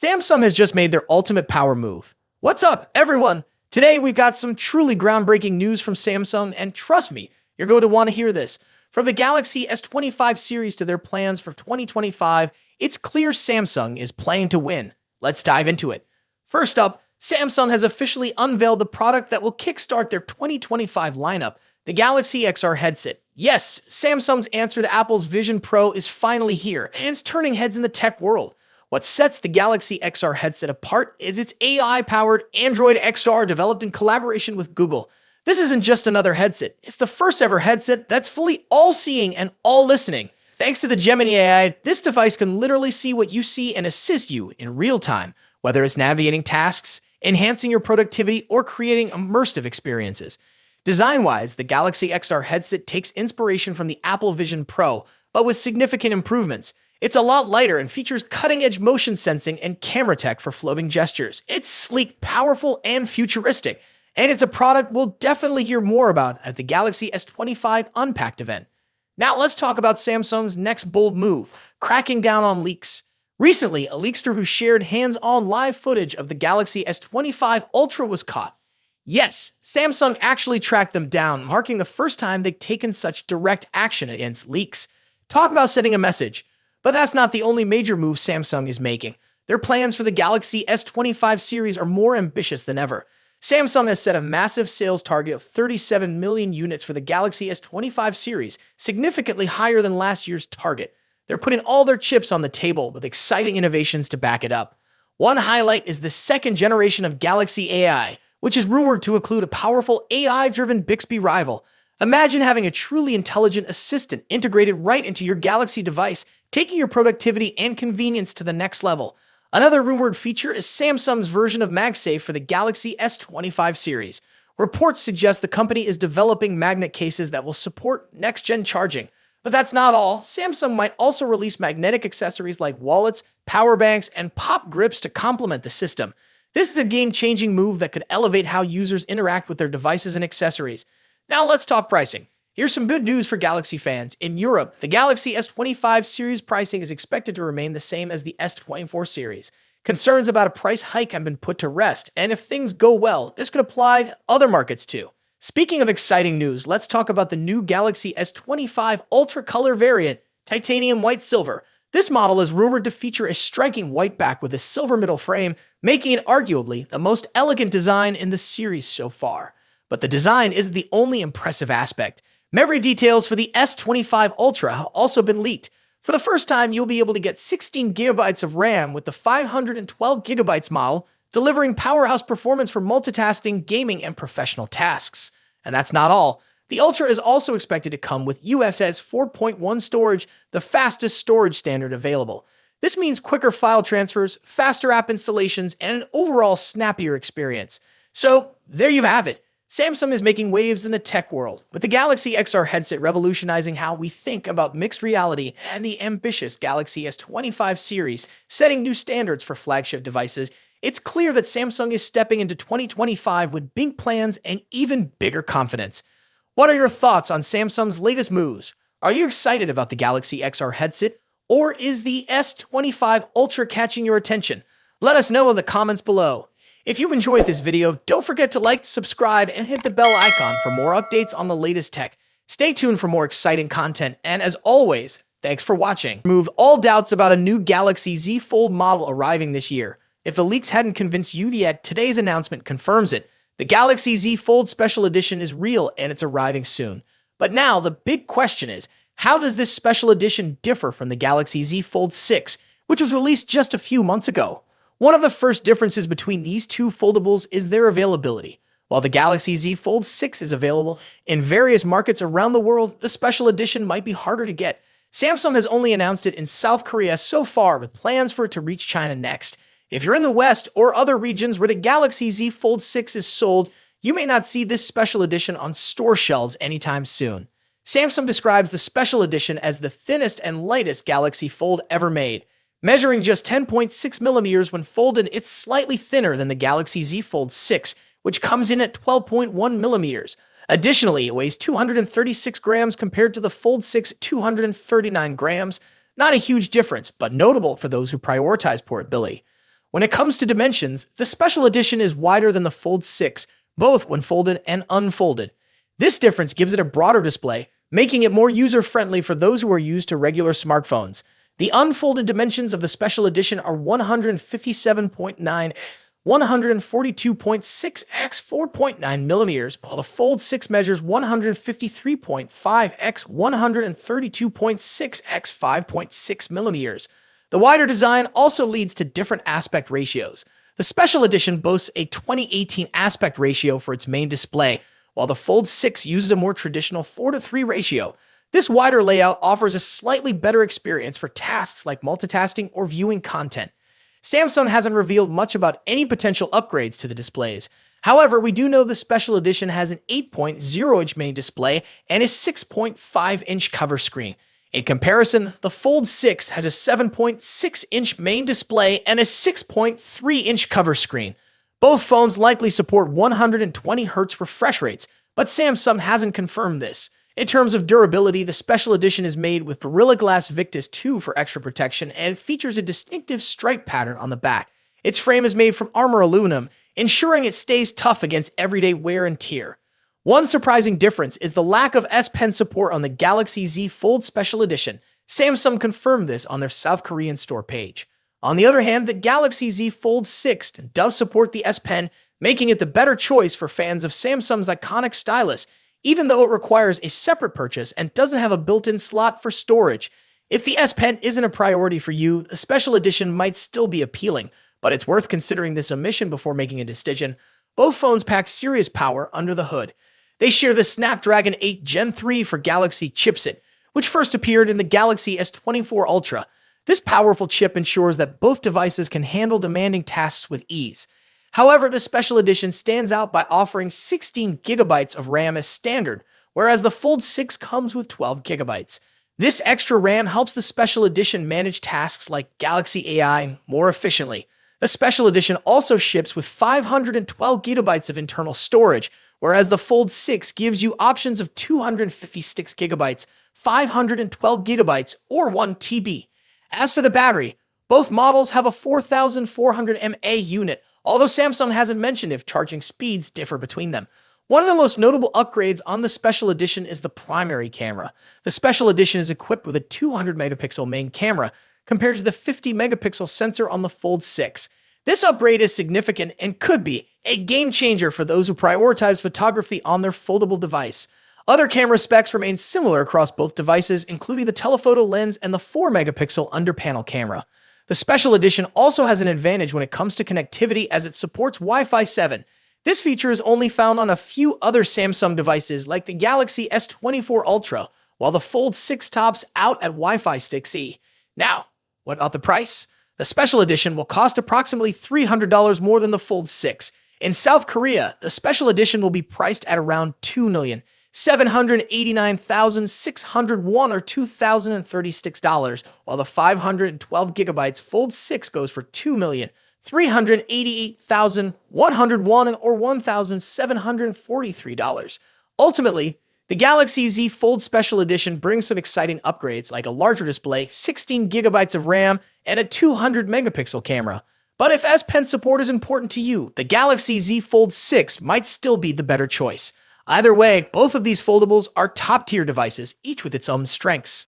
Samsung has just made their ultimate power move. What's up, everyone? Today, we've got some truly groundbreaking news from Samsung, and trust me, you're going to want to hear this. From the Galaxy S25 series to their plans for 2025, it's clear Samsung is playing to win. Let's dive into it. First up, Samsung has officially unveiled the product that will kickstart their 2025 lineup, the Galaxy XR headset. Yes, Samsung's answer to Apple's Vision Pro is finally here, and it's turning heads in the tech world. What sets the Galaxy XR headset apart is its AI-powered Android XR developed in collaboration with Google. This isn't just another headset. It's the first ever headset that's fully all-seeing and all-listening. Thanks to the Gemini AI, this device can literally see what you see and assist you in real time, whether it's navigating tasks, enhancing your productivity, or creating immersive experiences. Design-wise, the Galaxy XR headset takes inspiration from the Apple Vision Pro, but with significant improvements. It's a lot lighter and features cutting-edge motion sensing and camera tech for floating gestures. It's sleek, powerful, and futuristic, and it's a product we'll definitely hear more about at the Galaxy S25 Unpacked event. Now let's talk about Samsung's next bold move, cracking down on leaks. Recently, a leakster who shared hands-on live footage of the Galaxy S25 Ultra was caught. Yes, Samsung actually tracked them down, marking the first time they've taken such direct action against leaks. Talk about sending a message. But that's not the only major move Samsung is making. Their plans for the Galaxy S25 series are more ambitious than ever. Samsung has set a massive sales target of 37 million units for the Galaxy S25 series, significantly higher than last year's target. They're putting all their chips on the table with exciting innovations to back it up. One highlight is the second generation of Galaxy AI, which is rumored to include a powerful AI-driven Bixby rival. Imagine having a truly intelligent assistant integrated right into your Galaxy device, taking your productivity and convenience to the next level. Another rumored feature is Samsung's version of MagSafe for the Galaxy S25 series. Reports suggest the company is developing magnet cases that will support next-gen charging. But that's not all. Samsung might also release magnetic accessories like wallets, power banks, and pop grips to complement the system. This is a game-changing move that could elevate how users interact with their devices and accessories. Now let's talk pricing. Here's some good news for Galaxy fans. In Europe, the Galaxy S25 series pricing is expected to remain the same as the S24 series. Concerns about a price hike have been put to rest, and if things go well, this could apply to other markets too. Speaking of exciting news, let's talk about the new Galaxy S25 Ultra color variant, titanium white silver. This model is rumored to feature a striking white back with a silver middle frame, making it arguably the most elegant design in the series so far. But the design isn't the only impressive aspect. Memory details for the S25 Ultra have also been leaked. For the first time, you'll be able to get 16 GB of RAM with the 512 GB model, delivering powerhouse performance for multitasking, gaming, and professional tasks. And that's not all. The Ultra is also expected to come with UFS 4.1 storage, the fastest storage standard available. This means quicker file transfers, faster app installations, and an overall snappier experience. So, there you have it. Samsung is making waves in the tech world, with the Galaxy XR headset revolutionizing how we think about mixed reality, and the ambitious Galaxy S25 series setting new standards for flagship devices. It's clear that Samsung is stepping into 2025 with big plans and even bigger confidence. What are your thoughts on Samsung's latest moves? Are you excited about the Galaxy XR headset, or is the S25 Ultra catching your attention? Let us know in the comments below. If you enjoyed this video, don't forget to like, subscribe, and hit the bell icon for more updates on the latest tech. Stay tuned for more exciting content, and as always, thanks for watching. Remove all doubts about a new Galaxy Z Fold model arriving this year. If the leaks hadn't convinced you yet, today's announcement confirms it. The Galaxy Z Fold Special Edition is real, and it's arriving soon. But now, the big question is, how does this special edition differ from the Galaxy Z Fold 6, which was released just a few months ago? One of the first differences between these two foldables is their availability. While the Galaxy Z Fold 6 is available in various markets around the world, the special edition might be harder to get. Samsung has only announced it in South Korea so far, with plans for it to reach China next. If you're in the West or other regions where the Galaxy Z Fold 6 is sold, you may not see this special edition on store shelves anytime soon. Samsung describes the special edition as the thinnest and lightest Galaxy Fold ever made. Measuring just 10.6 millimeters when folded, it's slightly thinner than the Galaxy Z Fold 6, which comes in at 12.1 millimeters. Additionally, it weighs 236 grams compared to the Fold 6 239 grams. Not a huge difference, but notable for those who prioritize portability. When it comes to dimensions, the special edition is wider than the Fold 6, both when folded and unfolded. This difference gives it a broader display, making it more user-friendly for those who are used to regular smartphones. The unfolded dimensions of the special edition are 157.9, 142.6 x 4.9 millimeters, while the Fold 6 measures 153.5 x 132.6 x 5.6 millimeters. The wider design also leads to different aspect ratios. The special edition boasts a 2018 aspect ratio for its main display, while the Fold 6 uses a more traditional 4:3 ratio. This wider layout offers a slightly better experience for tasks like multitasking or viewing content. Samsung hasn't revealed much about any potential upgrades to the displays. However, we do know the special edition has an 8.0-inch main display and a 6.5-inch cover screen. In comparison, the Fold 6 has a 7.6-inch main display and a 6.3-inch cover screen. Both phones likely support 120 Hz refresh rates, but Samsung hasn't confirmed this. In terms of durability, the special edition is made with Gorilla Glass Victus 2 for extra protection and features a distinctive stripe pattern on the back. Its frame is made from armor aluminum, ensuring it stays tough against everyday wear and tear. One surprising difference is the lack of S Pen support on the Galaxy Z Fold Special Edition. Samsung confirmed this on their South Korean store page. On the other hand, the Galaxy Z Fold 6 does support the S Pen, making it the better choice for fans of Samsung's iconic stylus, even though it requires a separate purchase and doesn't have a built-in slot for storage. If the S Pen isn't a priority for you, the special edition might still be appealing, but it's worth considering this omission before making a decision. Both phones pack serious power under the hood. They share the Snapdragon 8 Gen 3 for Galaxy chipset, which first appeared in the Galaxy S24 Ultra. This powerful chip ensures that both devices can handle demanding tasks with ease. However, the special edition stands out by offering 16 GB of RAM as standard, whereas the Fold 6 comes with 12 GB. This extra RAM helps the special edition manage tasks like Galaxy AI more efficiently. The special edition also ships with 512 GB of internal storage, whereas the Fold 6 gives you options of 256 GB, 512 GB, or 1 TB. As for the battery, both models have a 4400 mAh unit, although Samsung hasn't mentioned if charging speeds differ between them. One of the most notable upgrades on the special edition is the primary camera. The special edition is equipped with a 200-megapixel main camera, compared to the 50-megapixel sensor on the Fold 6. This upgrade is significant and could be a game-changer for those who prioritize photography on their foldable device. Other camera specs remain similar across both devices, including the telephoto lens and the 4-megapixel under-panel camera. The special edition also has an advantage when it comes to connectivity as it supports Wi-Fi 7. This feature is only found on a few other Samsung devices like the Galaxy S24 Ultra, while the Fold 6 tops out at Wi-Fi 6E. Now, what about the price? The special edition will cost approximately $300 more than the Fold 6. In South Korea, the special edition will be priced at around $2,789,601 or $2,036, while the 512 GB Fold 6 goes for $2,388,101 or $1,743. Ultimately, the Galaxy Z Fold Special Edition brings some exciting upgrades like a larger display, 16 GB of RAM, and a 200-megapixel camera. But if S Pen support is important to you, the Galaxy Z Fold 6 might still be the better choice. Either way, both of these foldables are top-tier devices, each with its own strengths.